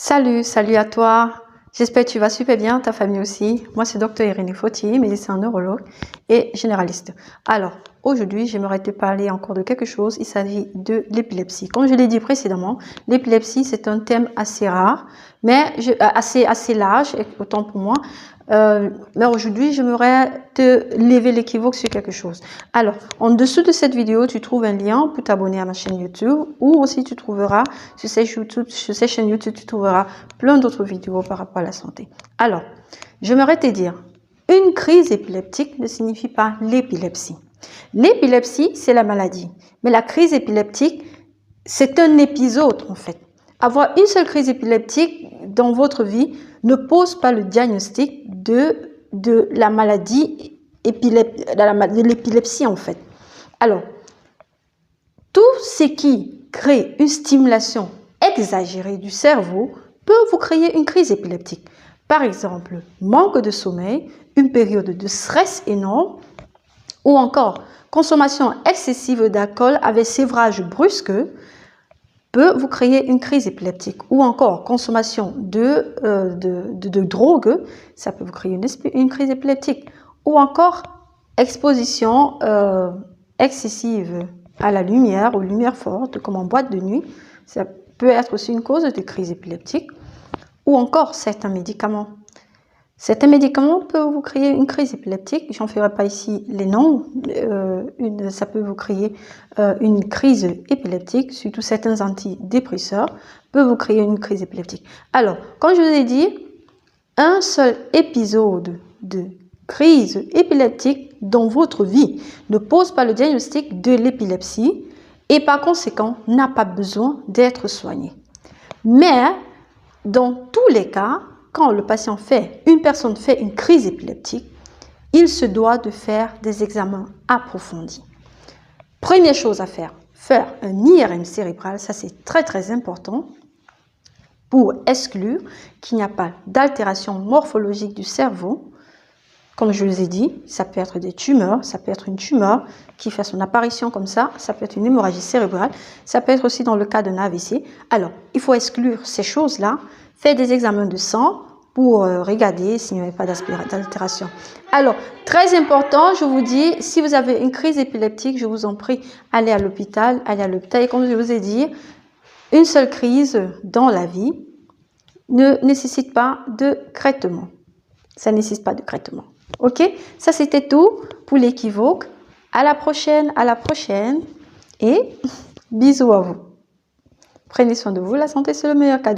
Salut à toi. J'espère que tu vas super bien, ta famille aussi. Moi, c'est Dr Irénée Foti, médecin neurologue et généraliste. Alors, aujourd'hui, j'aimerais te parler encore de quelque chose. Il s'agit de l'épilepsie. Comme je l'ai dit précédemment, l'épilepsie, c'est un thème assez rare, mais assez large, autant pour moi. Mais aujourd'hui, j'aimerais te lever l'équivoque sur quelque chose. Alors, en dessous de cette vidéo, tu trouves un lien pour t'abonner à ma chaîne YouTube, ou aussi tu trouveras sur ces chaînes YouTube, tu trouveras plein d'autres vidéos par rapport à la santé. Alors, j'aimerais te dire, une crise épileptique ne signifie pas l'épilepsie. L'épilepsie, c'est la maladie. Mais la crise épileptique, c'est un épisode en fait. Avoir une seule crise épileptique dans votre vie ne pose pas le diagnostic de la maladie de l'épilepsie en fait. Alors, tout ce qui crée une stimulation exagérée du cerveau peut vous créer une crise épileptique. Par exemple, manque de sommeil, une période de stress énorme ou encore consommation excessive d'alcool avec sévrage brusque peut vous créer une crise épileptique, ou encore consommation de drogue, ça peut vous créer une crise épileptique, ou encore exposition excessive à la lumière, aux lumières fortes, comme en boîte de nuit, ça peut être aussi une cause de crise épileptique, ou encore certains médicaments. Certains médicaments peuvent vous créer une crise épileptique. Je n'en ferai pas ici les noms. Ça peut vous créer une crise épileptique. Surtout certains antidépresseurs peuvent vous créer une crise épileptique. Alors, comme je vous ai dit, un seul épisode de crise épileptique dans votre vie ne pose pas le diagnostic de l'épilepsie et par conséquent n'a pas besoin d'être soigné. Mais dans tous les cas, quand une personne fait une crise épileptique, il se doit de faire des examens approfondis. Première chose à faire un IRM cérébral, ça c'est très important pour exclure qu'il n'y a pas d'altération morphologique du cerveau. Comme je vous ai dit, ça peut être des tumeurs, ça peut être une tumeur qui fait son apparition comme ça peut être une hémorragie cérébrale, ça peut être aussi dans le cas d'un AVC. Alors, il faut exclure ces choses-là, faire des examens de sang pour regarder s'il n'y avait pas d'altération. Alors, très important, je vous dis, si vous avez une crise épileptique, je vous en prie, allez à l'hôpital. Et comme je vous ai dit, une seule crise dans la vie ne nécessite pas de traitement. Ça ne nécessite pas de traitement. Ok, ça c'était tout pour l'équivoque. À la prochaine et bisous à vous. Prenez soin de vous, la santé c'est le meilleur cadeau.